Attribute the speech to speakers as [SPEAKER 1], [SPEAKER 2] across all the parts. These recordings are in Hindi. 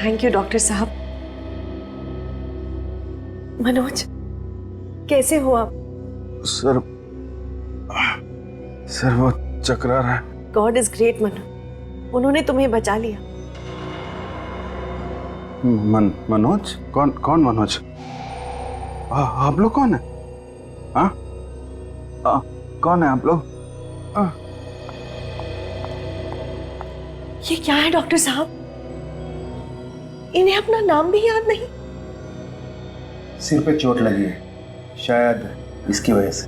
[SPEAKER 1] थैंक यू डॉक्टर साहब। मनोज, कैसे हो आप?
[SPEAKER 2] सर वो चकरा रहा है।
[SPEAKER 1] गॉड इज ग्रेट मनु, उन्होंने तुम्हें बचा लिया।
[SPEAKER 2] मनोज? कौन मनोज? आप लोग कौन है? हाँ? कौन है आप लोग?
[SPEAKER 1] ये क्या है डॉक्टर साहब? इन्हें अपना नाम भी याद नहीं।
[SPEAKER 3] सिर पे चोट लगी है, शायद इसकी वजह से।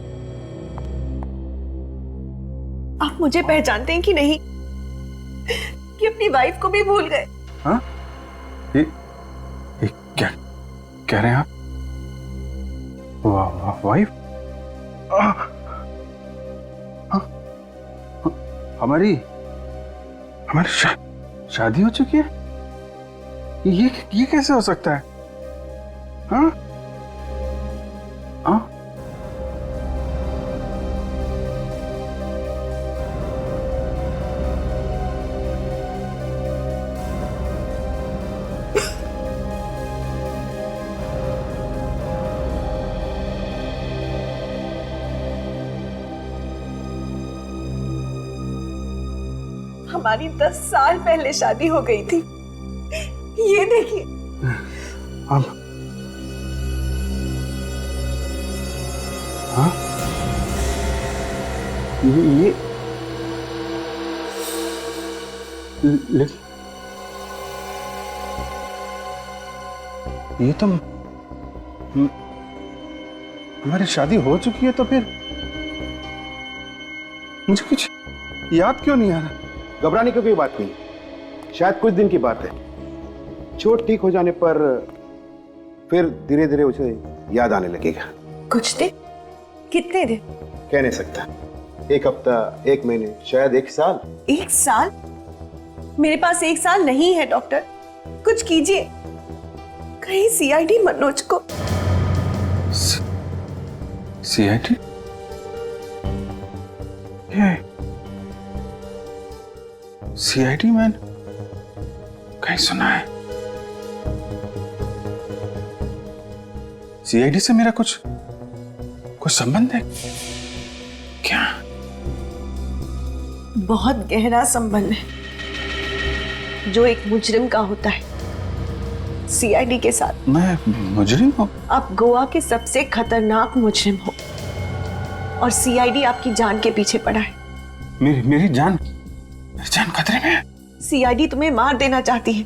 [SPEAKER 1] आप मुझे पहचानते हैं कि नहीं, कि अपनी वाइफ को भी भूल गए?
[SPEAKER 2] हाँ? ये क्या कह रहे हैं आप? वाइफ? हमारी शादी हो चुकी है? ये कैसे हो सकता है? हाँ? हाँ?
[SPEAKER 1] हमारी 10 साल पहले शादी हो गई थी। ये देखिए।
[SPEAKER 2] अब हाँ? ये तो हमारी शादी हो चुकी है, तो फिर मुझे कुछ याद क्यों नहीं आ रहा?
[SPEAKER 3] घबराने की कोई बात नहीं, शायद कुछ दिन की बात है। चोट ठीक हो जाने पर फिर धीरे धीरे उसे याद आने लगेगा।
[SPEAKER 1] कुछ दिन? कितने दिन?
[SPEAKER 3] कह नहीं सकता, 1 हफ्ता, 1 महीने, शायद 1 साल।
[SPEAKER 1] 1 साल? मेरे पास 1 साल नहीं है डॉक्टर, कुछ कीजिए। कहीं सीआईडी मनोज को।
[SPEAKER 2] सीआईडी? सीआईडी मैन कहीं सुना है? सीआईडी से मेरा कुछ संबंध है क्या?
[SPEAKER 1] बहुत गहरा संबंध है जो एक मुजरिम का होता है सीआईडी के साथ।
[SPEAKER 2] मैं मुजरिम हूँ?
[SPEAKER 1] आप गोवा के सबसे खतरनाक मुजरिम हो और सीआईडी आपकी जान के पीछे पड़ा है।
[SPEAKER 2] मेरी जान खतरे में है।
[SPEAKER 1] सीआईडी तुम्हें मार देना चाहती है,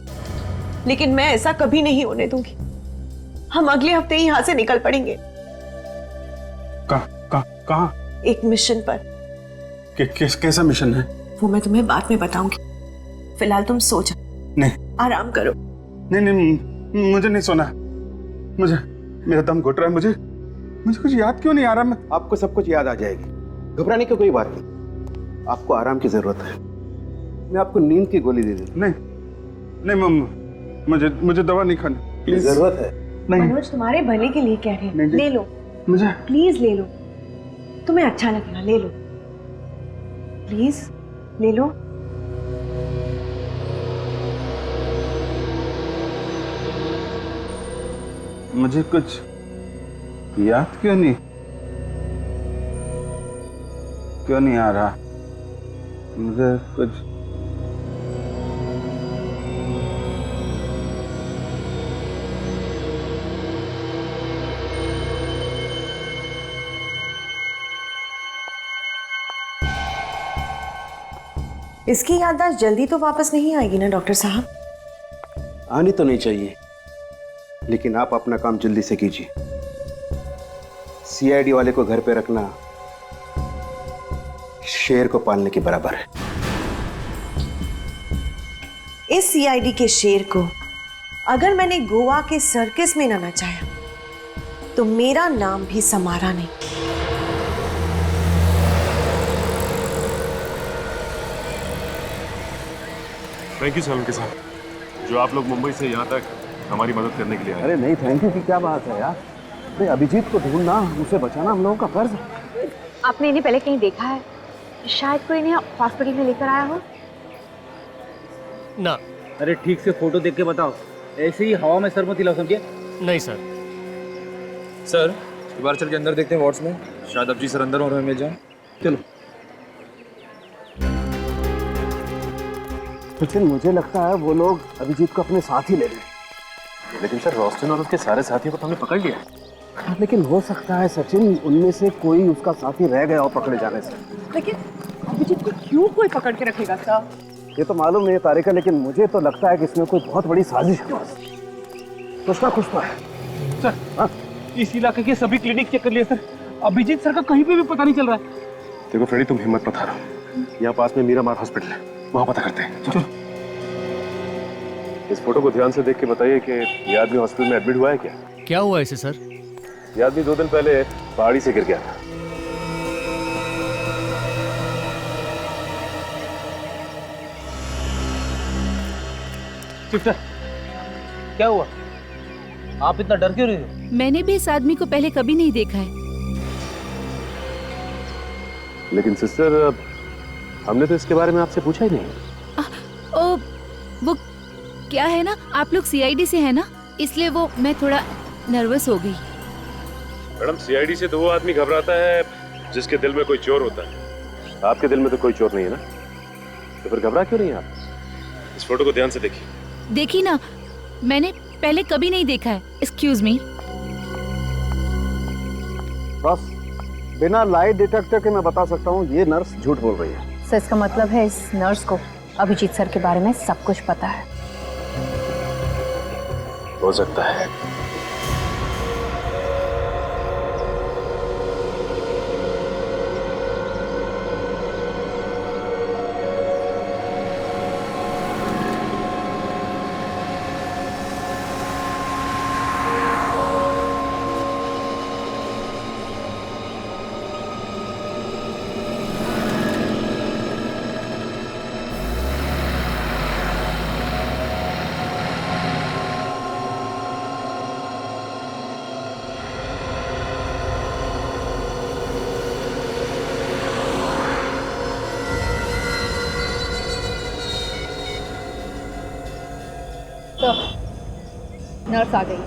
[SPEAKER 1] लेकिन मैं ऐसा कभी नहीं होने दूंगी। हम अगले हफ्ते ही यहाँ से निकल पड़ेंगे।
[SPEAKER 2] कहाँ?
[SPEAKER 1] एक मिशन पर।
[SPEAKER 2] कैसा मिशन है?
[SPEAKER 1] वो मैं तुम्हें बाद में बताऊंगी, फिलहाल तुम सो जाओ।
[SPEAKER 2] नहीं,
[SPEAKER 1] आराम करो।
[SPEAKER 2] नहीं, मुझे नहीं सोना। मेरा दम घुट रहा है। मुझे कुछ याद क्यों नहीं आ रहा?
[SPEAKER 3] आपको सब कुछ याद आ जाएगी, घबराने की कोई बात नहीं। आपको आराम की जरूरत है, मैं आपको नींद की गोली दे दूं।
[SPEAKER 2] नहीं, मुझे दवा नहीं खानी, प्लीज।
[SPEAKER 3] जरूरत है?
[SPEAKER 2] नहीं।
[SPEAKER 1] मनोज तुम्हारे भले के लिए कह रहे हैं, ले लो।
[SPEAKER 2] मुझे
[SPEAKER 1] प्लीज ले लो, तुम्हें अच्छा लगेगा, ले लो प्लीज, ले लो।
[SPEAKER 2] मुझे कुछ याद क्यों नहीं आ रहा? मुझे कुछ
[SPEAKER 1] इसकी याददाश्त जल्दी तो वापस नहीं आएगी ना डॉक्टर साहब?
[SPEAKER 3] आनी तो नहीं चाहिए, लेकिन आप अपना काम जल्दी से कीजिए। सीआईडी वाले को घर पे रखना शेर को पालने के बराबर है।
[SPEAKER 1] इस सीआईडी के शेर को अगर मैंने गोवा के सर्कस में ना नचाया तो मेरा नाम भी समारा नहीं।
[SPEAKER 4] थैंक यू सोलंकी साहब, जो आप लोग मुंबई से यहाँ तक हमारी मदद करने के लिए आए।
[SPEAKER 3] अरे नहीं, थैंक यू की क्या बात है यार। अरे अभिजीत को ढूंढना, उसे बचाना हम लोगों का फर्ज है।
[SPEAKER 5] आपने इन्हें पहले कहीं देखा है? शायद कोई इन्हें हॉस्पिटल में लेकर आया हो।
[SPEAKER 6] ना। अरे ठीक से फोटो देख के बताओ, ऐसे ही हवा में सर मत हिलाओ, समझे?
[SPEAKER 7] नहीं सर।
[SPEAKER 8] सर एक बार चल के अंदर देखते हैं वार्ड्स में, शायद अभिजीत सर अंदर और हमें मिल जाए।
[SPEAKER 6] चलो।
[SPEAKER 3] सचिन, मुझे लगता है वो लोग अभिजीत को अपने साथ ही ले रहे हैं।
[SPEAKER 4] लेकिन सर रोस्टन और उसके सारे साथियों को तो हमने पकड़ लिया।
[SPEAKER 3] लेकिन हो सकता है सचिन, उनमें से कोई उसका साथी रह गया और पकड़े जाने से।
[SPEAKER 9] लेकिन अभिजीत को क्यों कोई पकड़ के रखेगा सर?
[SPEAKER 3] ये तो मालूम नहीं है तारिका, लेकिन मुझे तो लगता है कि इसमें कोई बहुत बड़ी साजिश है। कुछ ना कुछ तो है।
[SPEAKER 6] सर, हाँ? इस इलाके के सभी क्लिनिक चेक कर लिए सर, अभिजीत सर का कहीं पे भी पता नहीं चल रहा है।
[SPEAKER 4] देखो फ्रेडी, तुम हिम्मत मत हारो, यहाँ पास में मीरामार हॉस्पिटल है, वहाँ पता करते हैं। चलो। इस फोटो को ध्यान से देख के बताइए कि ये आदमी हॉस्पिटल में एडमिट हुआ है क्या?
[SPEAKER 7] क्या हुआ इसे सर?
[SPEAKER 4] ये आदमी 2 दिन पहले पहाड़ी से गिर गया था।
[SPEAKER 6] सिस्टर, क्या हुआ? आप इतना डर क्यों रही हो?
[SPEAKER 10] मैंने भी इस आदमी को पहले कभी नहीं देखा है।
[SPEAKER 4] लेकिन सिस्टर, हमने तो इसके बारे में आपसे पूछा ही नहीं।
[SPEAKER 10] ओ, वो क्या है ना, आप लोग सीआईडी से है ना, इसलिए वो मैं थोड़ा नर्वस हो गई।
[SPEAKER 4] मैडम, सीआईडी से तो वो आदमी घबराता है जिसके दिल में कोई चोर होता है। आपके दिल में तो कोई चोर नहीं है ना, तो फिर घबरा क्यों नहीं आप? इस फोटो को ध्यान से देखिए।
[SPEAKER 10] देखी ना, मैंने पहले कभी नहीं देखा है। Excuse me.
[SPEAKER 3] बस बिना लाइट डिटेक्टर के मैं बता सकता हूँ ये नर्स झूठ बोल रही है।
[SPEAKER 5] सर इसका मतलब है इस नर्स को अभिजीत सर के बारे में सब कुछ पता है।
[SPEAKER 4] हो सकता है।
[SPEAKER 5] तो नर्स आ गई।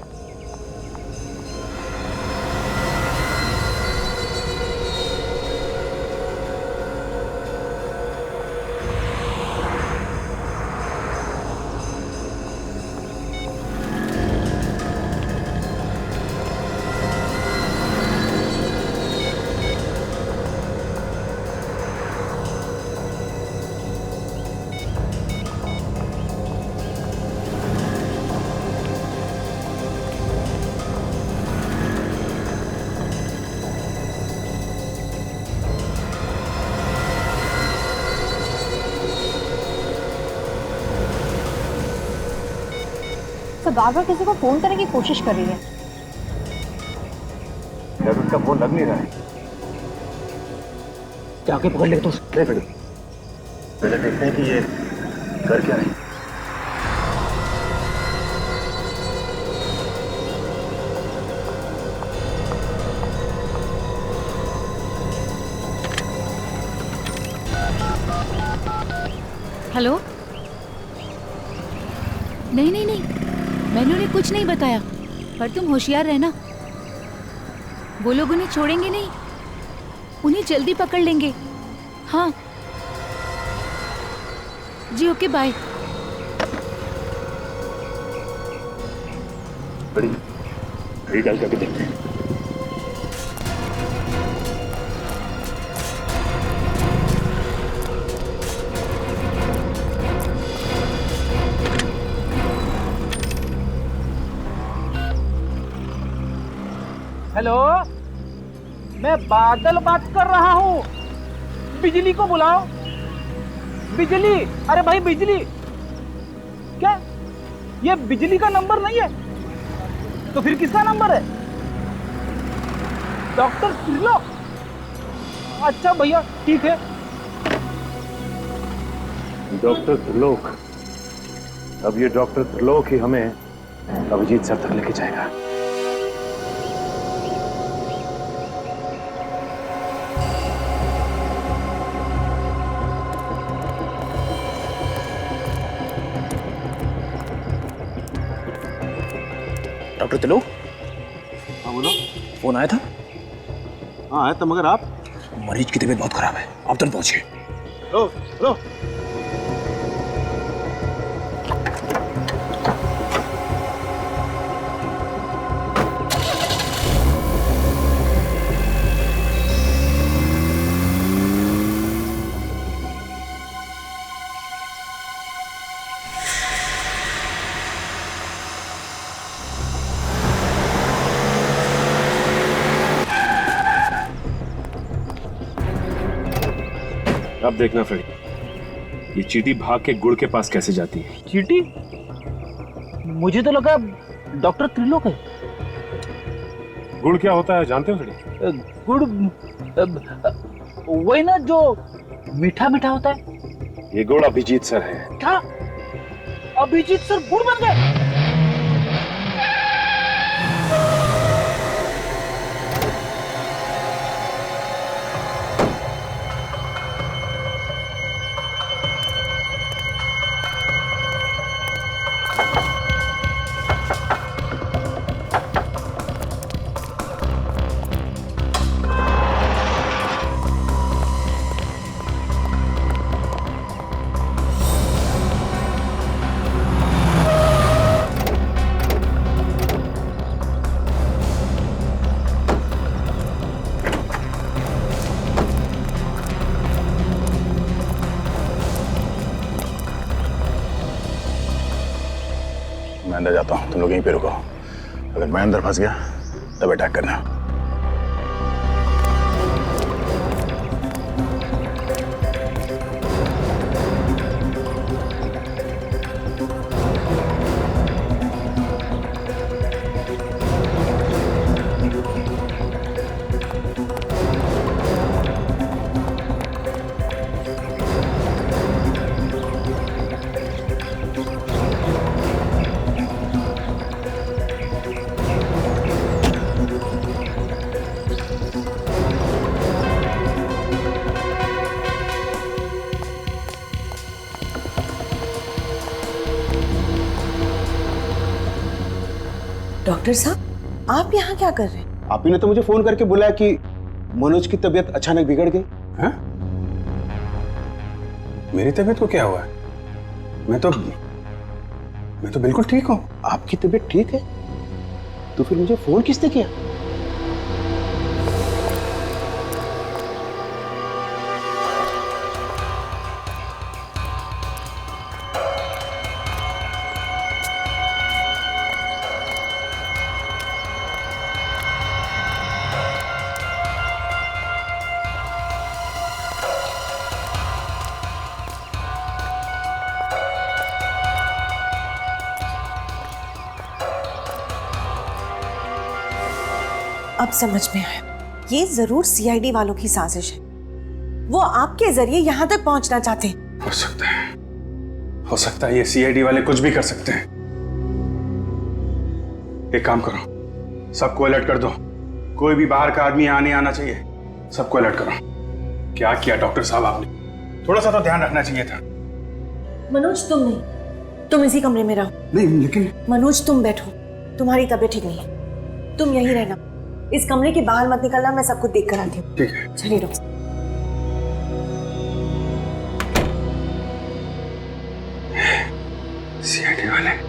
[SPEAKER 5] तो बार बार किसी को फोन करने की कोशिश कर रही है।
[SPEAKER 4] यार उसका फोन लग नहीं रहा है।
[SPEAKER 6] जाके पकड़ ले तो।
[SPEAKER 4] पहले देखते हैं कि ये कर क्या रही है।
[SPEAKER 10] हेलो? नहीं नहीं नहीं, मैंने उन्हें कुछ नहीं बताया, पर तुम होशियार रहना। वो लोग उन्हें छोड़ेंगे नहीं, उन्हें जल्दी पकड़ लेंगे। हाँ जी, ओके बाय।
[SPEAKER 4] बड़ी डाल करके देखते हैं।
[SPEAKER 6] हेलो, मैं बादल बात कर रहा हूँ। बिजली को बुलाओ। बिजली, अरे भाई बिजली। क्या ये बिजली का नंबर नहीं है? तो फिर किसका नंबर है? डॉक्टर त्रिलोक? अच्छा भैया, ठीक है।
[SPEAKER 4] डॉक्टर त्रिलोक? अब ये डॉक्टर त्रिलोक ही हमें अभिजीत सर तक लेके जाएगा।
[SPEAKER 6] डॉक्टर तिलोक,
[SPEAKER 3] हाँ बोलो।
[SPEAKER 6] फोन आया था?
[SPEAKER 3] हाँ आया था, मगर आप?
[SPEAKER 6] मरीज की तबीयत बहुत खराब है, आप तुरंत पहुंचिए।
[SPEAKER 3] रो रो।
[SPEAKER 4] अब देखना फ्रेडी, ये चींटी भाग के गुड़ के पास कैसे जाती है।
[SPEAKER 6] चींटी? मुझे तो लगा डॉक्टर त्रिलोक है।
[SPEAKER 4] गुड़ क्या होता है जानते हो फ्रेडी?
[SPEAKER 6] गुड़ वही ना जो मीठा मीठा होता है।
[SPEAKER 4] ये गुड़ अभिजीत सर है।
[SPEAKER 6] क्या अभिजीत सर गुड़ बन गए?
[SPEAKER 2] मैं अंदर जाता हूँ, तुम लोग यहीं पे रुको। अगर मैं अंदर फंस गया तब अटैक करना।
[SPEAKER 1] डॉक्टर साहब, आप यहाँ क्या कर रहे हैं?
[SPEAKER 3] आप ही ने तो मुझे फोन करके बुलाया कि मनोज की तबीयत अचानक बिगड़ गई।
[SPEAKER 2] हाँ? मेरी तबीयत को क्या हुआ है? मैं तो बिल्कुल ठीक हूँ।
[SPEAKER 3] आपकी तबीयत ठीक है तो फिर मुझे फोन किसने किया?
[SPEAKER 1] अब समझ में आया, ये जरूर सीआईडी वालों की साजिश है। वो आपके जरिए यहाँ तक पहुंचना चाहते हैं।
[SPEAKER 2] हो सकता है ये सीआईडी वाले कुछ भी कर सकते हैं। एक काम करो, सबको अलर्ट कर दो। कोई भी बाहर का आदमी आने आना चाहिए, सबको अलर्ट करो। क्या किया डॉक्टर साहब आपने? थोड़ा सा तो ध्यान रखना चाहिए था।
[SPEAKER 1] मनोज तुम नहीं, तुम इसी कमरे में रहो।
[SPEAKER 2] नहीं लेकिन
[SPEAKER 1] मनोज तुम बैठो, तुम्हारी तबीयत ठीक नहीं है, तुम यहीं रहना। इस कमरे के बाहर मत निकलना, मैं सब कुछ देख कर आती हूँ।
[SPEAKER 2] ठीक है।
[SPEAKER 1] चलिए डॉक्टर।
[SPEAKER 2] सीआईडी वाले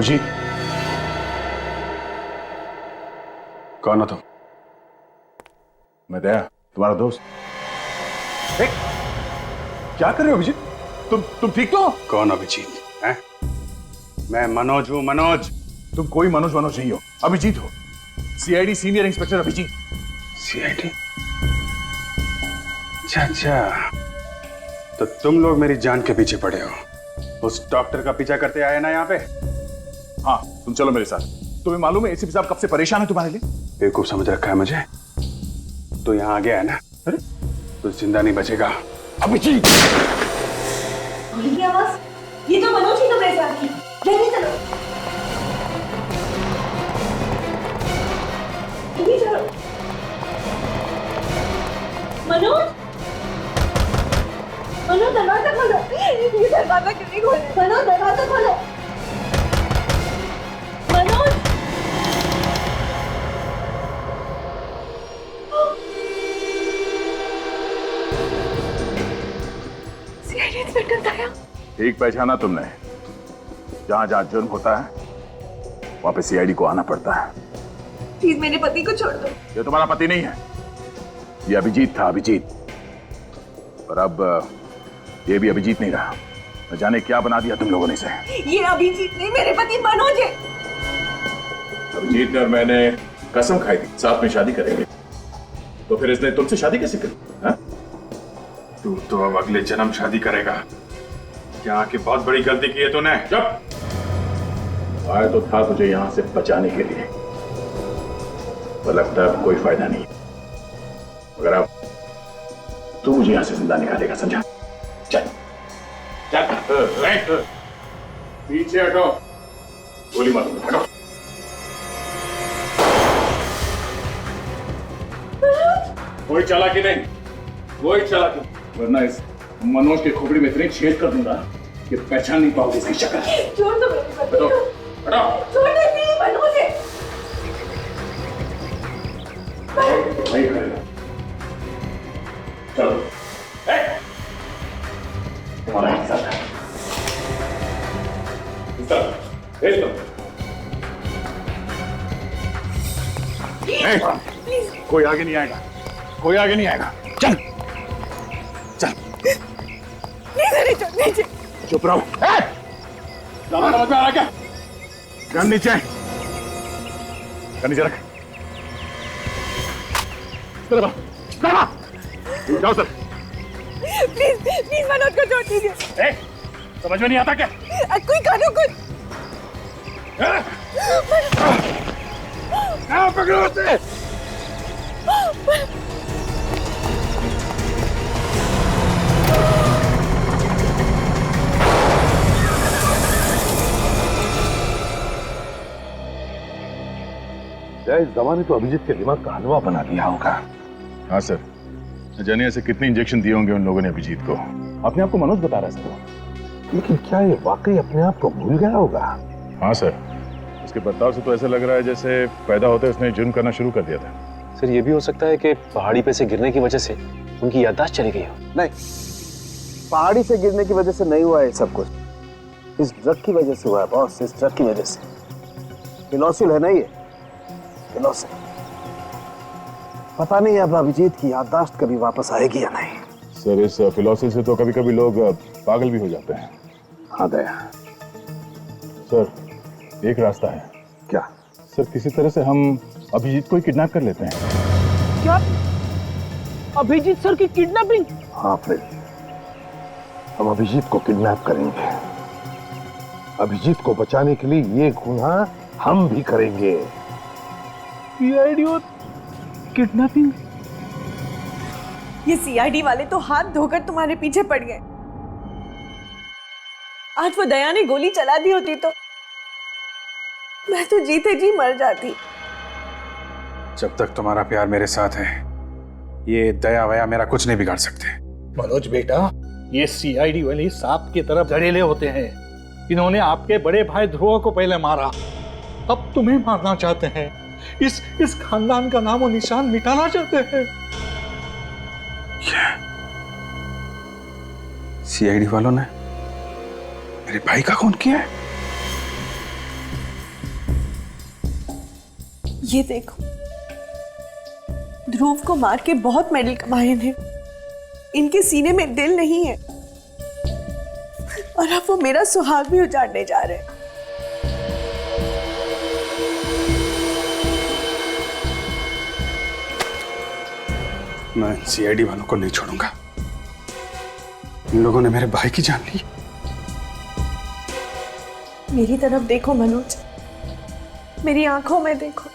[SPEAKER 2] अभिजीत, कौन हो तुम?
[SPEAKER 7] मैं दया, तुम्हारा दोस्त। क्या कर रहे हो अभिजीत? तुम ठीक तो हो?
[SPEAKER 2] कौन अभिजीत है? मैं मनोज हूं, मनोज।
[SPEAKER 7] तुम कोई मनोज नहीं हो, अभिजीत हो। CID senior inspector Abhijeet.
[SPEAKER 2] CID? अच्छा, तो तुम लोग मेरी जान के पीछे पड़े हो। उस डॉक्टर का पीछा करते आए ना यहाँ पे?
[SPEAKER 7] हाँ, तुम चलो मेरे साथ। तुम्हें मालूम है एसीपी साहब कब से परेशान है तुम्हारे लिए?
[SPEAKER 2] बेवकूफ समझ रखा है मुझे। तो यहाँ आ गया है ना? अरे तो जिंदा नहीं बचेगा।
[SPEAKER 7] अभिजीत!
[SPEAKER 9] ये आवाज, ये तो मनोज ही तो मेरे साथ थी। जल्दी चलो, जल्दी चलो। मनोज, मनोज दरवाजा खोलो। ये दरवाजा क्यों नहीं खोल? मनोज दरवाजा खोलो। मनोज, सीआईडी इंस्पेक्टर दया।
[SPEAKER 7] ठीक पहचाना तुमने। जहां जहां जुर्म होता है वहां पे सीआईडी को आना पड़ता है।
[SPEAKER 9] प्लीज मेरे पति को छोड़ दो।
[SPEAKER 7] ये तुम्हारा पति नहीं है, ये अभिजीत था, अभिजीत। पर अब ये भी अभिजीत नहीं रहा। न जाने क्या बना दिया तुम लोगों ने इसे।
[SPEAKER 9] ये अभिजीत नहीं, मेरे पति मनोज है।
[SPEAKER 7] अभिजीत ने और मैंने कसम खाई थी साथ में शादी करेंगे, तो फिर इसने तुमसे शादी कैसे करी? हाँ?
[SPEAKER 2] तू तो अब अगले जन्म शादी करेगा। यहाँ की बहुत बड़ी गलती की है तूने।
[SPEAKER 7] चुप! आया तो था तुझे यहां से बचाने के लिए, पर लगता है अब कोई फायदा नहीं। मगर अब तू मुझे यहां से जिंदा निकालेगा, समझा? चल चल, पीछे हटो, गोली मारो, हटो। कोई चालाकी नहीं, कोई चालाकी, वरना इस मनोज के खोपड़ी में इतने छेद कर दूंगा कि पहचान नहीं पाओगे इसकी शक्ल।
[SPEAKER 9] छोड़ दो मेरे पति
[SPEAKER 7] हटो,
[SPEAKER 9] को।
[SPEAKER 7] हटो।
[SPEAKER 9] छोड़ दे, नहीं मनोज है।
[SPEAKER 7] नहीं करेगा। चलो, तुम्हारा हिस्सा है। हिस्सा, भेज दो। कोई आगे नहीं आएगा, कोई आगे नहीं आएगा। चल, चल।
[SPEAKER 9] नीचे।
[SPEAKER 7] चुप रहो। समझ में आ रहा क्या? गन नीचे, गन नीचे रख। जाओ सर।
[SPEAKER 9] प्लीज मनोज को छोड़ दीजिए।
[SPEAKER 7] समझ में नहीं आता क्या?
[SPEAKER 9] कोई कानून कुछ।
[SPEAKER 7] पकड़ो उसे।
[SPEAKER 3] इस दवा ने तो अभिजीत के दिमाग का हलवा बना दिया होगा।
[SPEAKER 7] हाँ सर, न जाने ऐसे कितने इंजेक्शन दिए होंगे उन लोगों ने अभिजीत को। अपने आप को मनोज बता रहा है सर।
[SPEAKER 3] लेकिन क्या ये वाकई अपने आप को भूल गया होगा?
[SPEAKER 7] हाँ सर, उसके बर्ताव से तो ऐसा लग रहा है जैसे पैदा होते उसने जुर्म करना शुरू कर दिया था।
[SPEAKER 8] सर ये भी हो सकता है कि पहाड़ी पे से गिरने की वजह से उनकी याददाश्त चली गई हो।
[SPEAKER 3] नहीं, पहाड़ी से गिरने की वजह से नहीं हुआ है सब कुछ। इस ड्रग की वजह से हुआ है बॉस, इस ड्रग की वजह से। फिनोसिल है ना ये, फिनोसिल। पता नहीं अब अभिजीत की याददाश्त कभी वापस आएगी या नहीं।
[SPEAKER 7] सर इस फिलॉसफी से तो कभी कभी लोग पागल भी हो जाते हैं।
[SPEAKER 3] हाँ दया।
[SPEAKER 7] सर एक रास्ता है।
[SPEAKER 3] क्या?
[SPEAKER 7] सर किसी तरह से हम अभिजीत को ही किडनैप कर लेते हैं।
[SPEAKER 6] क्या? अभिजीत सर की किडनैपिंग?
[SPEAKER 3] हाँ फ्रेड, हम अभिजीत को किडनैप करेंगे। अभिजीत को बचाने के लिए ये गुनाह हम भी करेंगे।
[SPEAKER 6] सीआईडी और किडनैपिंग?
[SPEAKER 9] ये सीआईडी वाले तो हाथ धोकर तुम्हारे पीछे पड़ गए। आज वो दया ने गोली चला दी होती तो मैं तो जीते जी मर जाती।
[SPEAKER 2] जब तक तुम्हारा प्यार मेरे साथ है, ये दया वया मेरा कुछ नहीं बिगाड़ सकते।
[SPEAKER 11] मनोज बेटा, ये सीआईडी वाले सांप की तरफ जहरीले होते हैं। इन्होंने आपके बड़े भाई ध्रुव को पहले मारा, अब तुम्हें मारना चाहते हैं। इस खानदान का नाम और निशान मिटाना चाहते हैं।
[SPEAKER 2] सीआईडी वालों ने मेरे भाई का खून किया है?
[SPEAKER 9] ये देखो, ध्रुव को मार के बहुत मेडल कमाए हैं। इनके सीने में दिल नहीं है और अब वो मेरा सुहाग भी उजाड़ने जा रहे हैं।
[SPEAKER 2] मैं सीआईडी वालों को नहीं छोड़ूंगा। इन लोगों ने मेरे भाई की जान ली।
[SPEAKER 9] मेरी तरफ देखो मनोज, मेरी आंखों में देखो।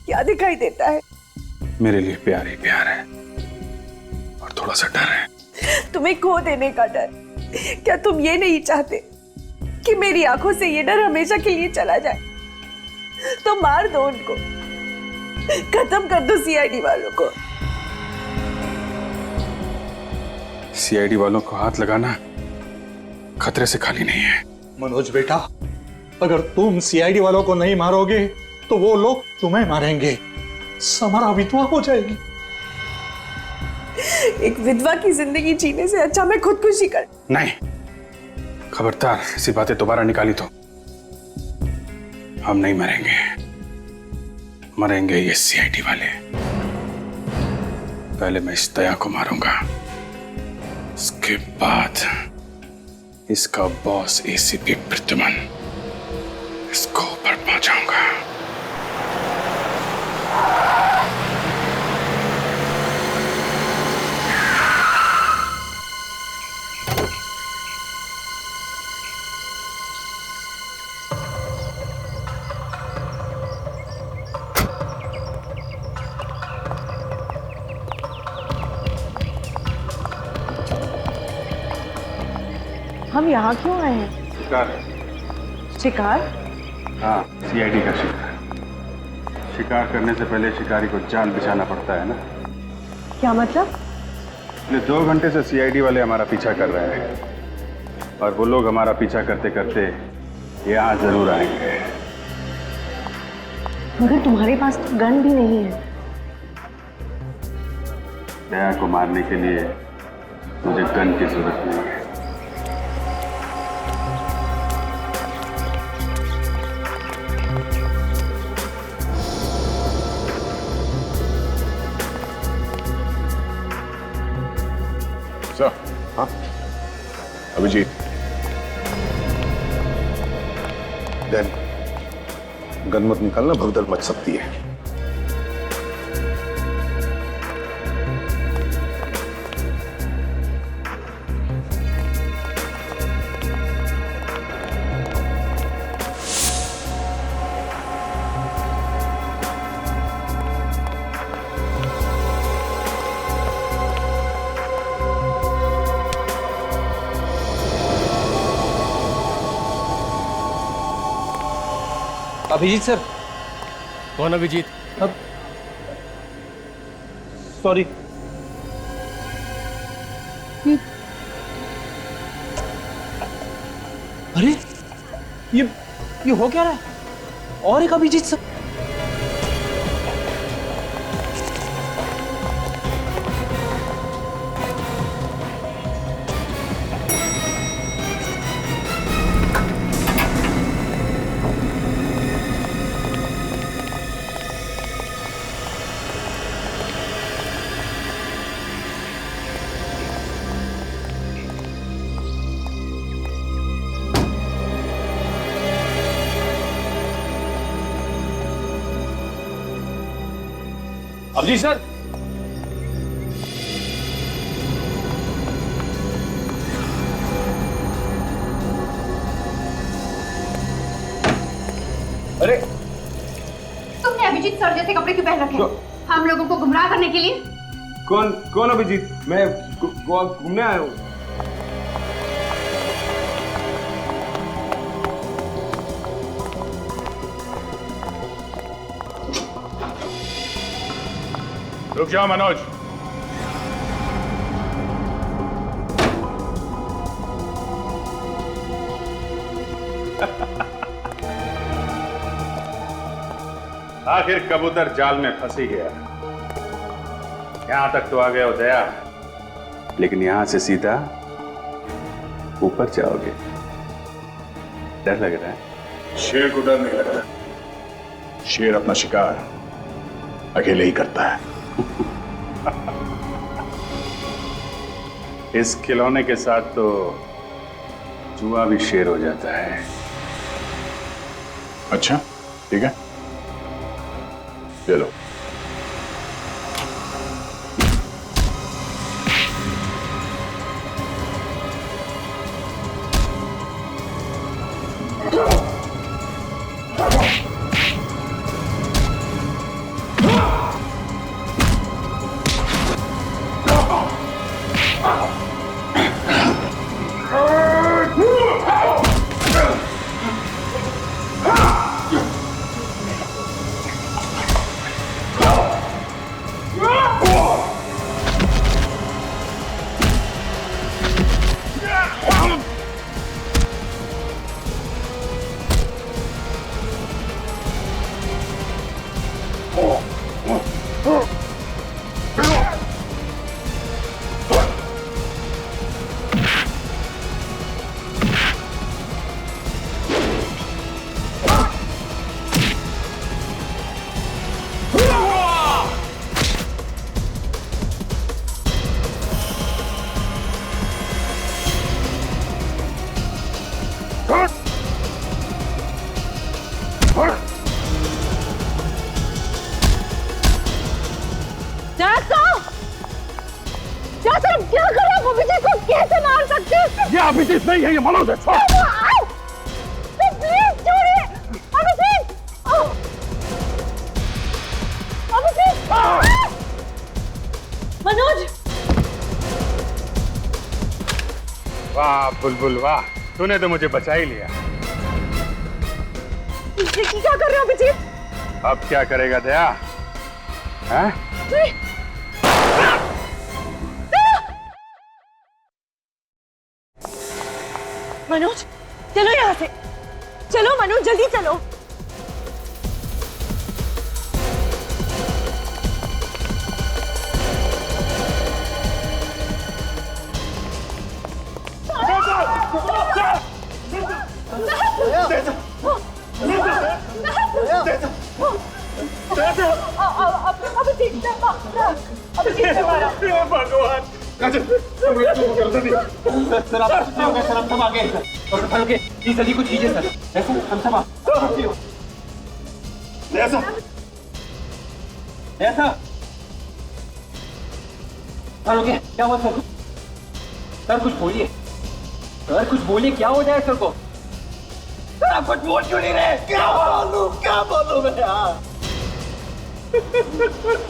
[SPEAKER 9] क्या दिखाई देता है?
[SPEAKER 2] मेरे लिए प्यार ही प्यार है और थोड़ा सा डर है।
[SPEAKER 9] तुम्हें खो देने का डर। क्या तुम ये नहीं चाहते कि मेरी आंखों से ये डर हमेशा के लिए चला जाए? तो मार दो उनको, खत्म कर दो सीआईडी वालों को।
[SPEAKER 2] सीआईडी वालों को हाथ लगाना खतरे से खाली नहीं है।
[SPEAKER 11] मनोज बेटा, अगर तुम सीआईडी वालों को नहीं मारोगे तो वो लोग तुम्हें मारेंगे। समरा विधवा हो जाएगी।
[SPEAKER 9] एक विधवा की जिंदगी जीने से अच्छा मैं खुदकुशी कर।
[SPEAKER 2] नहीं, खबरदार ऐसी बातें दोबारा निकाली तो हम नहीं मरेंगे। मरेंगे ये सीआईडी वाले। पहले मैं इस दया को मारूंगा, उसके बाद इसका बॉस एसीपी प्रद्युमन, इसको ऊपर पहुंचाऊंगा।
[SPEAKER 9] हम यहाँ क्यों आए हैं?
[SPEAKER 2] शिकार।
[SPEAKER 9] शिकार?
[SPEAKER 2] हाँ, सीआईडी का शिकार। शिकार करने से पहले शिकारी को जाल बिछाना पड़ता है ना।
[SPEAKER 9] क्या मतलब?
[SPEAKER 2] पिछले 2 घंटे से सीआईडी वाले हमारा पीछा कर रहे हैं और वो लोग हमारा पीछा करते करते यहाँ जरूर आएंगे।
[SPEAKER 9] मगर तुम्हारे पास तो गन भी नहीं है।
[SPEAKER 2] दया को मारने के लिए मुझे गन की जरूरत नहीं है।
[SPEAKER 7] सर, हाँ अभिजीत, देन गन मत निकालना, भगदड़ मच सकती है।
[SPEAKER 6] अभिजीत सर।
[SPEAKER 8] कौन अभिजीत?
[SPEAKER 6] अब सॉरी। अरे ये हो क्या रहा है? और एक अभिजीत सर।
[SPEAKER 8] अभिजीत सर,
[SPEAKER 2] अरे
[SPEAKER 5] तुमने अभिजीत सर जैसे कपड़े क्यों पहन रखे हैं? हम लोगों को गुमराह करने के लिए?
[SPEAKER 2] कौन अभिजीत? मैं गोवा घूमने आया हूँ।
[SPEAKER 7] रुक जाओ मनोज।
[SPEAKER 2] आखिर कबूतर जाल में फंस ही गया। यहां तक तो आ गया हो दया, लेकिन यहां से सीधा ऊपर जाओगे? डर लग रहा है?
[SPEAKER 7] शेर को डर नहीं लगता। शेर अपना शिकार अकेले ही करता है।
[SPEAKER 2] इस खिलौने के साथ तो जुआ भी शेर हो जाता है।
[SPEAKER 7] अच्छा ठीक है, ये लो।
[SPEAKER 11] ये अभिजीत नहीं है, ये मनोज है।
[SPEAKER 9] प्लीज छोड़िए अभिजीत। अभिजीत मनोज।
[SPEAKER 2] वाह बुलबुल वाह, तूने तो मुझे बचा ही लिया।
[SPEAKER 9] ये क्या कर रहे हो अभिजीत?
[SPEAKER 2] अब क्या करेगा दया? हैं?
[SPEAKER 9] मनोज चलो यहाँ से, चलो मनोज जल्दी चलो।
[SPEAKER 11] भगवान
[SPEAKER 6] सर आप कुछ नहीं होगा सर, हम सब आ गए सर। डॉक्टर साहब के प्लीज जल्दी कुछ कीजिए सर। ऐसा हम सब ऐसा ऐसा सर ओके क्या हुआ सर? सर कुछ बोलिए सर, कुछ बोलिए क्या हो जाए सर को? सर आप कुछ बोल क्यों नहीं रहे? क्या बोलूं मैं यार?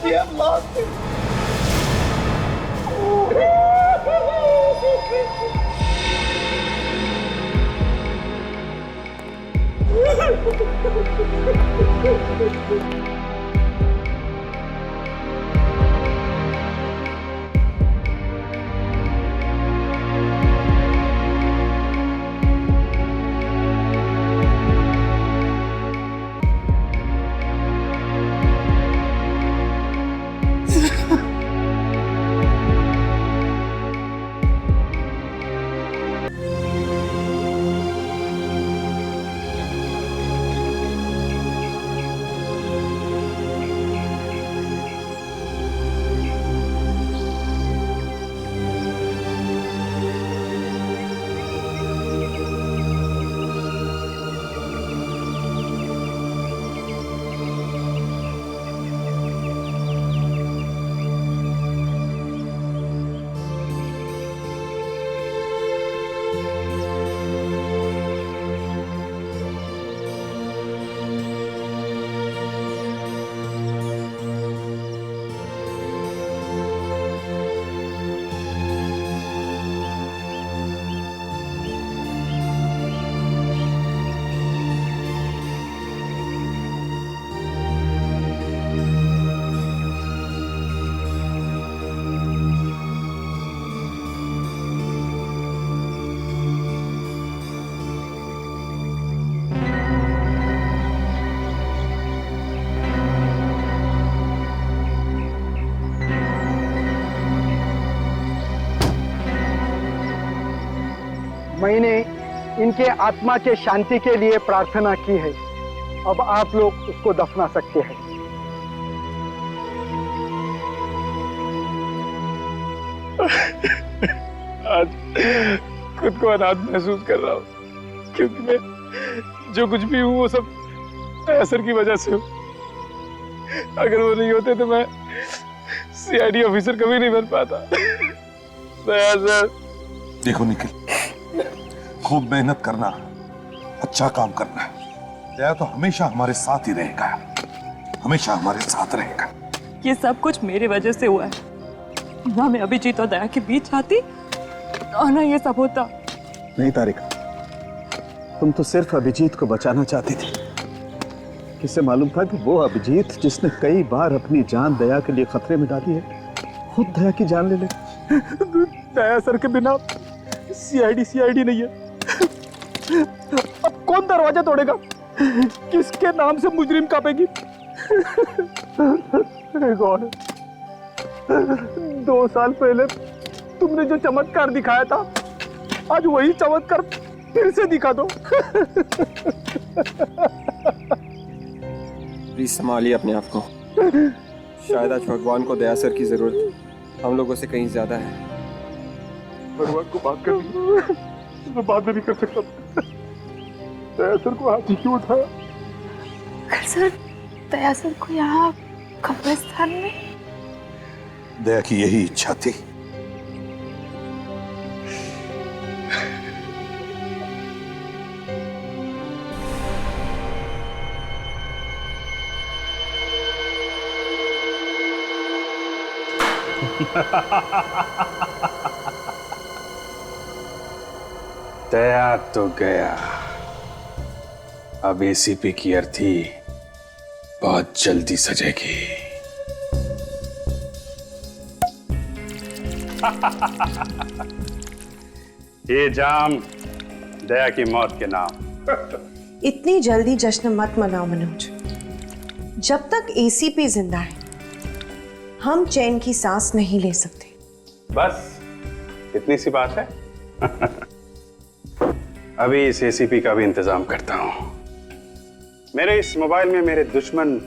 [SPEAKER 6] ये लॉस्ट
[SPEAKER 12] मैंने इनके आत्मा के शांति के लिए प्रार्थना की है। अब आप लोग उसको दफना सकते हैं।
[SPEAKER 4] आज खुद को अनाथ महसूस कर रहा हूँ, क्योंकि मैं जो कुछ भी हूँ वो सब असर की वजह से हूँ। अगर वो नहीं होते तो मैं सीआईडी ऑफिसर कभी नहीं बन पाता। सर
[SPEAKER 7] देखो निखिल, खूब मेहनत करना, अच्छा काम करना है। दया तो हमेशा हमारे साथ ही रहेगा, हमेशा हमारे साथ रहेगा।
[SPEAKER 9] ये सब कुछ मेरी वजह से हुआ है। ना मैं अभिजीत और दया के बीच आती और ना ये सब होता।
[SPEAKER 3] नहीं तारिका, तुम तो सिर्फ अभिजीत को बचाना चाहती थी। किसे मालूम था कि वो अभिजीत जिसने कई बार अपनी जान दया के लिए खतरे में डाली है, खुद दया की जान ले ले।
[SPEAKER 6] दया सर के बिना सीआईडी नहीं है। अब कौन दरवाजा तोड़ेगा? किसके नाम से मुजरिम कापेगी? गॉड, 2 साल पहले तुमने जो चमत्कार दिखाया था, आज वही चमत्कार फिर से दिखा दो।
[SPEAKER 8] प्लीज संभालिए अपने आप को। शायद आज भगवान को दया सर की जरूरत हम लोगों से कहीं ज्यादा है।
[SPEAKER 4] भगवान को बात करनी, मैं बात नहीं कर सकता। दया सर को हाथ ही क्यों उठाया?
[SPEAKER 5] सर, दया सर को यहाँ कब्रिस्तान में?
[SPEAKER 7] दया की यही इच्छा थी।
[SPEAKER 2] दया तो गया, अब एसीपी की अर्थी बहुत जल्दी सजेगी। ये जाम दया की मौत के नाम।
[SPEAKER 1] इतनी जल्दी जश्न मत मनाओ मनोज। जब तक एसीपी जिंदा है हम चैन की सांस नहीं ले सकते।
[SPEAKER 2] बस इतनी सी बात है। अभी इस एसीपी का भी इंतजाम करता हूं। मेरे इस मोबाइल में मेरे दुश्मन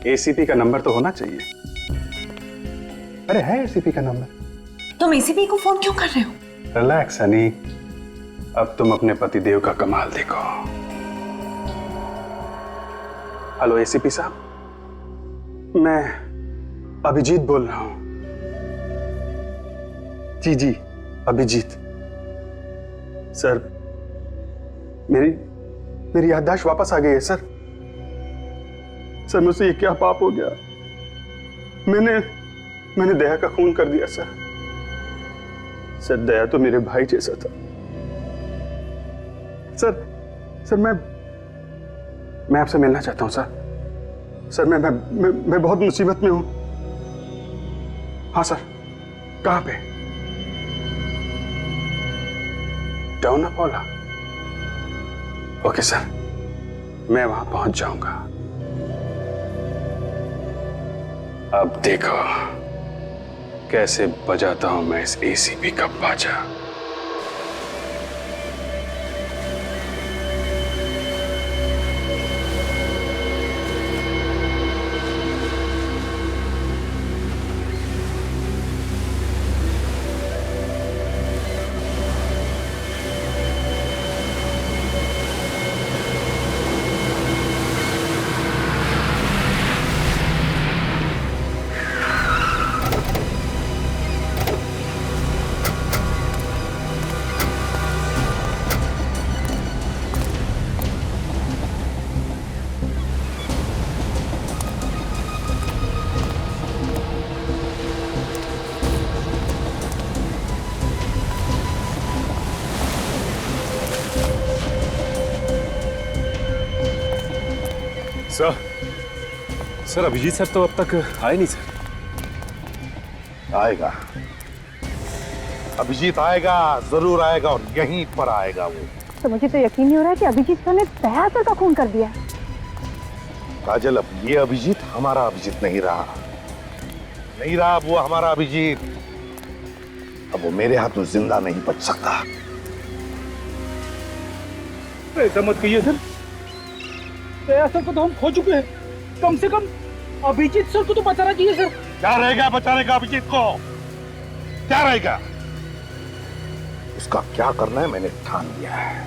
[SPEAKER 2] एसीपी का नंबर तो होना चाहिए। अरे है एसीपी का नंबर।
[SPEAKER 1] तुम एसीपी को फोन क्यों कर रहे हो?
[SPEAKER 2] रिलैक्स हनी, अब तुम अपने पतिदेव का कमाल देखो। हेलो एसीपी साहब, मैं अभिजीत बोल रहा हूं। जी जी अभिजीत। सर मेरी याददाश्त वापस आ गई है सर। सर मुझसे ये क्या पाप हो गया? मैंने दया का खून कर दिया सर। सर दया तो मेरे भाई जैसा था। सर मैं आपसे मिलना चाहता हूं सर। सर मैं बहुत मुसीबत में हूं। हाँ सर, कहां पे? टाउन अपोला। ओके सर, मैं वहां पहुंच जाऊंगा। अब देखो कैसे बजाता हूं मैं इस एसीपी का बाजा।
[SPEAKER 4] सर अभिजीत सर तो अब तक आए नहीं सर।
[SPEAKER 7] आएगा, अभिजीत आएगा, जरूर आएगा और यहीं पर आएगा वो।
[SPEAKER 5] तो मुझे तो यकीन नहीं हो रहा है कि अभिजीत सर ने दया सर का खून कर दिया।
[SPEAKER 7] काजल, अब ये अभिजीत हमारा अभिजीत नहीं रहा। अब वो हमारा अभिजीत। अब वो मेरे हाथों जिंदा नहीं बच सकता।
[SPEAKER 6] ऐसा मत कहिए सर, दया सर को तो हम खो चुके हैं। कम से कम अभिजीत सर को तो बचाना चाहिए सर।
[SPEAKER 11] क्या रहेगा बचाने का अभिजीत को? क्या रहेगा?
[SPEAKER 7] उसका क्या करना है मैंने ठान लिया है।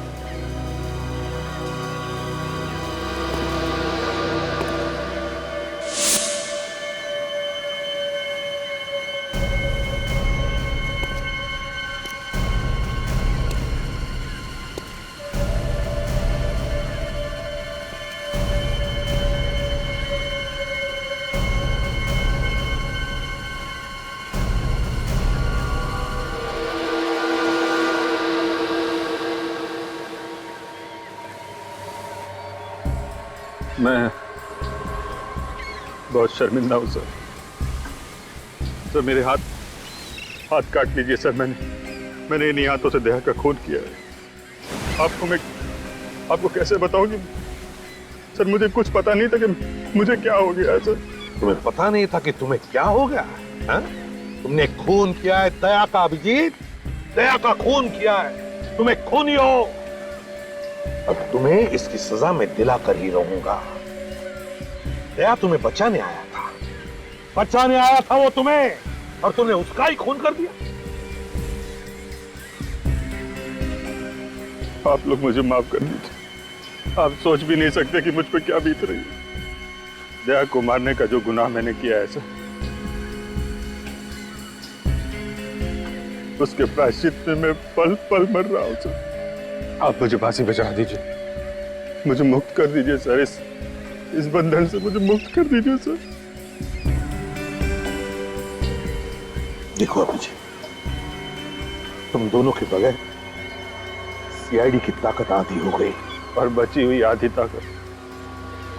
[SPEAKER 4] मैं बहुत शर्मिंदा हूं सर। सर मेरे हाथ काट लीजिए सर। मैंने इन्हीं हाथों से दया का खून किया है। आपको कैसे बताऊं कि सर मुझे कुछ पता नहीं था कि मुझे क्या हो गया है सर।
[SPEAKER 11] तुम्हें पता नहीं था कि तुम्हें क्या हो गया है? तुमने खून किया है दया का अभिजीत, दया का खून किया है। तुम्हें खूनी हो। अब तुम्हें इसकी सजा मैं दिलाकर ही रहूंगा। दया तुम्हें बचाने आया था वो तुम्हें, और तुमने उसका ही खून कर दिया।
[SPEAKER 4] आप लोग मुझे माफ कर दीजिए। आप सोच भी नहीं सकते कि मुझ पर क्या बीत रही है। दया को मारने का जो गुनाह मैंने किया है सर, उसके प्रायश्चित में मैं पल पल मर रहा हूं सर। आप मुझे फांसी पे चढ़ा दीजिए। मुझे मुक्त कर दीजिए सर। इस बंधन से मुझे मुक्त कर दीजिए सर।
[SPEAKER 11] देखो अभिजीत, तुम दोनों के बगैर सीआईडी की ताकत आधी हो गई,
[SPEAKER 4] और बची हुई आधी ताकत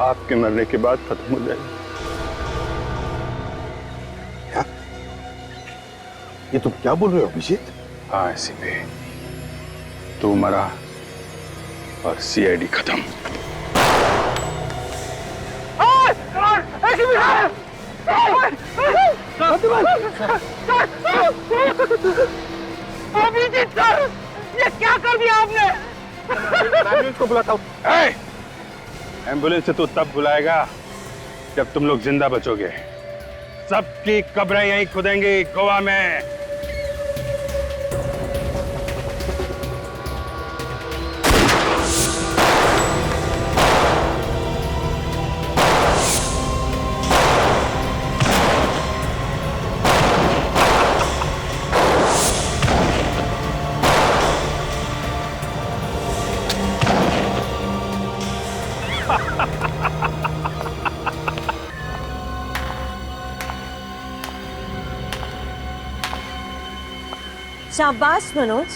[SPEAKER 4] आपके मरने के बाद खत्म हो जाएगी।
[SPEAKER 11] क्या? ये तुम क्या बोल रहे हो अभिजीत?
[SPEAKER 4] हाँ एसीपी, तू मरा और सीआईडी खत्म।
[SPEAKER 6] अभिजीत सर, ये क्या कर दिया आपने?
[SPEAKER 11] एम्बुलेंस को बुलाता हूं।
[SPEAKER 4] एम्बुलेंस से तू तब बुलाएगा जब तुम लोग जिंदा बचोगे। सबकी कब्रें यहीं खुदेंगी गोवा में।
[SPEAKER 1] शाबाश मनोज,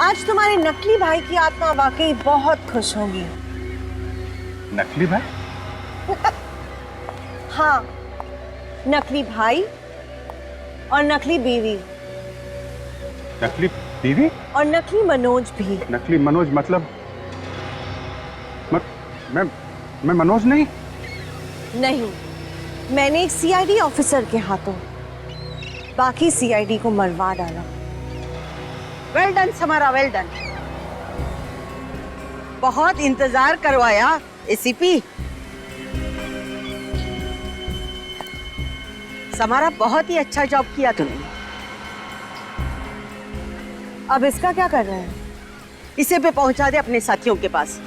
[SPEAKER 1] आज तुम्हारे नकली भाई की आत्मा वाकई बहुत खुश होगी।
[SPEAKER 4] नकली भाई?
[SPEAKER 1] हाँ, नकली भाई और नकली बीवी।
[SPEAKER 4] नकली बीवी?
[SPEAKER 1] और नकली मनोज भी।
[SPEAKER 4] नकली मनोज मतलब? मैं मनोज नहीं।
[SPEAKER 1] नहीं, मैंने एक सीआईडी ऑफिसर के हाथों बाकी सीआईडी को मरवा डाला।
[SPEAKER 9] Well done Samara, well done. बहुत इंतजार करवाया एसीपी। समारा, बहुत ही अच्छा जॉब किया तुमने।
[SPEAKER 1] अब इसका क्या कर रहे हैं?
[SPEAKER 9] इसे पे पहुंचा दे अपने साथियों के पास।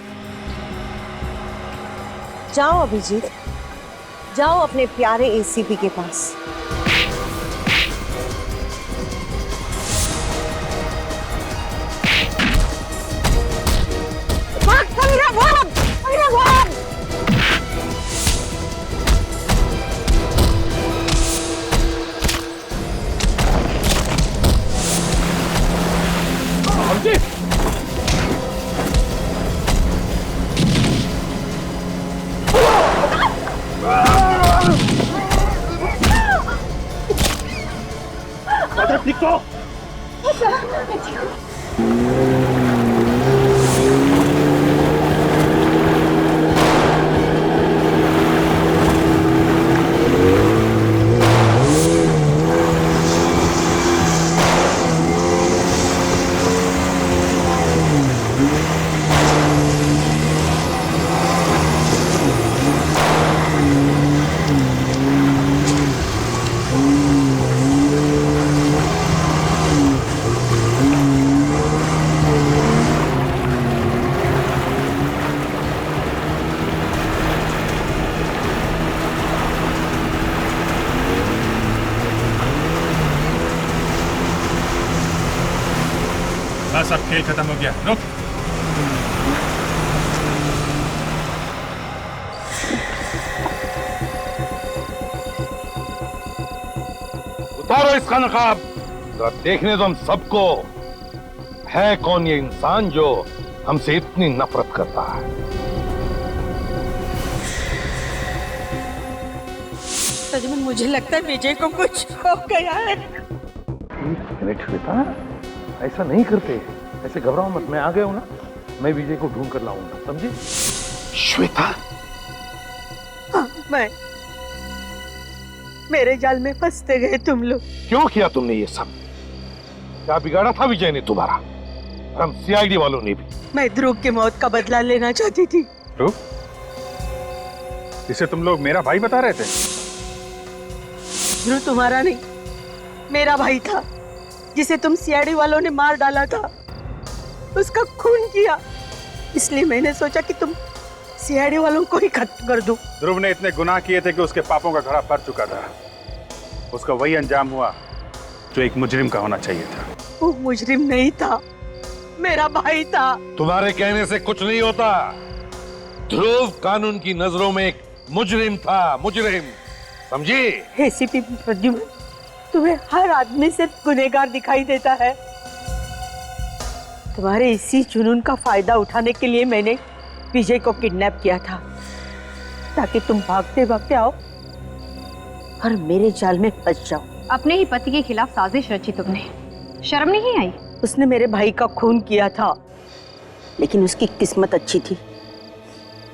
[SPEAKER 1] जाओ अभिजीत, जाओ अपने प्यारे एसीपी के पास।
[SPEAKER 11] ठीक तो
[SPEAKER 4] बस अब खेल खत्म हो गया, रुक।
[SPEAKER 13] उतारो इसका नकाब, जरा देखने दो हम सबको है कौन ये इंसान जो हमसे इतनी नफरत करता है।
[SPEAKER 9] सजमन, मुझे लगता है विजय को कुछ हो गया है।
[SPEAKER 13] एक मिनट श्वेता, ऐसा नहीं करते, ऐसे घबराओ मत, मैं आ गया हूं ना, मैं विजय को ढूंढ कर लाऊंगा, समझे? श्वेता,
[SPEAKER 9] हाँ, मेरे जाल में फंसते गए तुम लोग।
[SPEAKER 13] क्यों किया तुमने ये सब? क्या बिगाड़ा था विजय ने तुम्हारा? और हम सीआईडी वालों ने भी।
[SPEAKER 9] मैं ध्रुव की मौत का बदला लेना चाहती थी।
[SPEAKER 2] ध्रुव? इसे तुम लोग मेरा भाई बता रहे थे?
[SPEAKER 9] ध्रुव तुम्हारा नहीं, मेरा भाई था, जिसे तुम सीआईडी वालों ने मार डाला था, उसका खून किया। इसलिए मैंने सोचा कि तुम सीआईडी वालों को ही खत्म कर दो।
[SPEAKER 2] ध्रुव ने इतने गुनाह किए थे कि उसके पापों का घड़ा भर चुका था। उसका वही अंजाम हुआ जो एक मुजरिम का होना चाहिए था।
[SPEAKER 9] वो मुजरिम नहीं था, मेरा भाई था।
[SPEAKER 13] तुम्हारे कहने से कुछ नहीं होता। ध्रुव कानून की नजरों में एक मुजरिम था, मुजरिम, समझी?
[SPEAKER 9] एसीपी प्रद्युम्न, तुम्हें हर आदमी सिर्फ गुनहगार दिखाई देता है। तुम्हारे इसी जुनून का फायदा उठाने के लिए मैंने विजय को किडनैप किया था, ताकि तुम भागते भागते आओ और मेरे जाल में फंस जाओ।
[SPEAKER 5] अपने ही पति के खिलाफ साजिश रची तुमने, शर्म नहीं आई?
[SPEAKER 9] उसने मेरे भाई का खून किया था, लेकिन उसकी किस्मत अच्छी थी।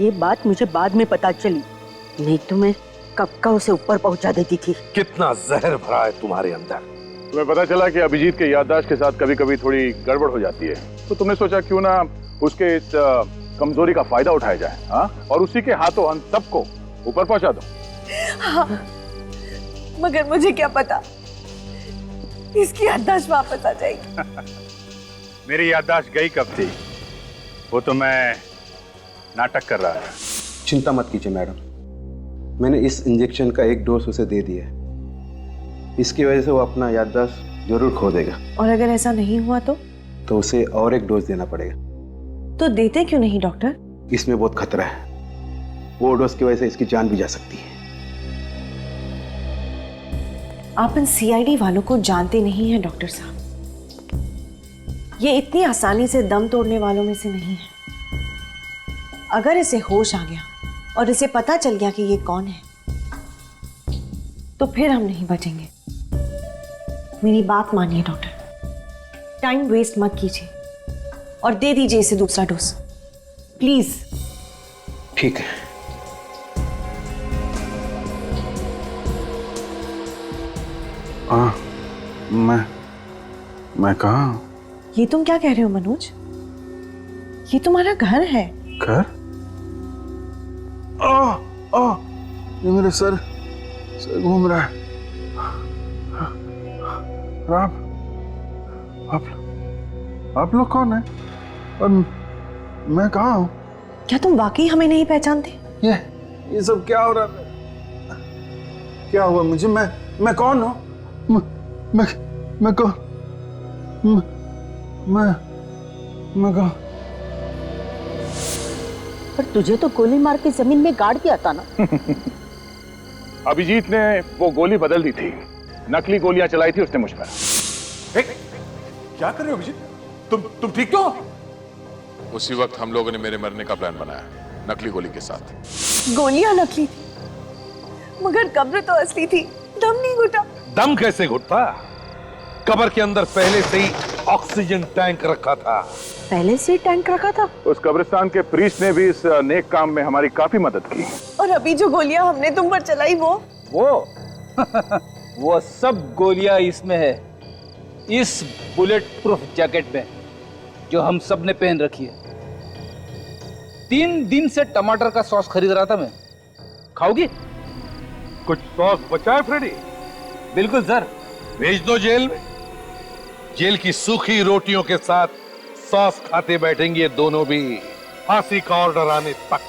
[SPEAKER 9] ये बात मुझे बाद में पता चली, नहीं तो मैं कब का उसे ऊपर पहुंचा देती थी।
[SPEAKER 13] कितना जहर भरा है तुम्हारे अंदर।
[SPEAKER 7] तुम्हें पता चला कि अभिजीत के याददाश्त के साथ कभी कभी थोड़ी गड़बड़ हो जाती है, तो तुमने सोचा क्यों ना उसके इस कमजोरी का फायदा उठाया जाए, हाँ? और उसी के हाथों हम सबको ऊपर पहुंचा दो।
[SPEAKER 9] हाँ, मगर मुझे क्या पता इसकी याददाश्त वापस आ जाएगी।
[SPEAKER 2] मेरी याददाश्त गई कब थी, वो तो मैं नाटक कर रहा था।
[SPEAKER 8] चिंता मत कीजिए मैडम, मैंने इस इंजेक्शन का एक डोज उसे दे दिया है। इसकी वजह से वो अपना याददाश्त जरूर खो देगा।
[SPEAKER 1] और अगर ऐसा नहीं हुआ तो
[SPEAKER 8] उसे और एक डोज देना पड़ेगा।
[SPEAKER 1] तो देते क्यों नहीं डॉक्टर?
[SPEAKER 8] इसमें बहुत खतरा है, वो डोज की वजह से इसकी जान भी जा सकती है।
[SPEAKER 1] आप इन सीआईडी वालों को जानते नहीं हैं डॉक्टर साहब। ये इतनी आसानी से दम तोड़ने वालों में से नहीं है। अगर इसे होश आ गया और इसे पता चल गया कि ये कौन है, तो फिर हम नहीं बचेंगे। मेरी बात मानिए डॉक्टर, टाइम वेस्ट मत कीजिए और दे दीजिए इसे दूसरा डोज, प्लीज।
[SPEAKER 8] ठीक है।
[SPEAKER 2] मैं कहाँ हूँ?
[SPEAKER 1] ये तुम क्या कह रहे हो मनोज? ये तुम्हारा घर है।
[SPEAKER 2] घर? ये मेरे सर घूम रहा है। आप लोग कौन है और मैं कहाँ हूँ?
[SPEAKER 1] क्या तुम वाकई हमें नहीं पहचानते?
[SPEAKER 2] ये सब क्या हो रहा है? क्या हुआ मुझे? मैं कौन हूँ? मैं कौन? मैं कौन?
[SPEAKER 9] पर तुझे तो गोली मार के जमीन में गाड़ दिया था ना।
[SPEAKER 7] अभिजीत ने वो गोली बदल दी थी, नकली गोलियां चलाई थी उसने मुझ पर।
[SPEAKER 4] क्या कर रहे हो अभिजीत? तुम ठीक तो?
[SPEAKER 14] उसी वक्त हम लोगों ने मेरे मरने का प्लान बनाया, नकली गोली के साथ।
[SPEAKER 9] गोलियां नकली थी, मगर कब्र तो असली थी। दम नहीं घुटा।
[SPEAKER 13] दम कैसे घुटता? कब्र के अंदर पहले से ही ऑक्सीजन टैंक रखा था।
[SPEAKER 9] पहले से टैंक रखा था?
[SPEAKER 7] उस कब्रिस्तान के प्रीस्ट ने भी इस नेक काम में हमारी काफी मदद की।
[SPEAKER 9] और अभी जो गोलियां हमने तुम पर चलाई वो
[SPEAKER 6] वो सब गोलियां इसमें है, इस बुलेट प्रूफ जैकेट में जो हम सब ने पहन रखी है। 3 दिन से टमाटर का सॉस खरीद रहा था मैं। खाओगी?
[SPEAKER 13] कुछ सॉस बचा है फ्रेडी?
[SPEAKER 6] बिल्कुल सर।
[SPEAKER 13] भेज दो जेल में। जेल की सूखी रोटियों के साथ सॉस खाते बैठेंगे दोनों भी, फांसी का ऑर्डर आने तक।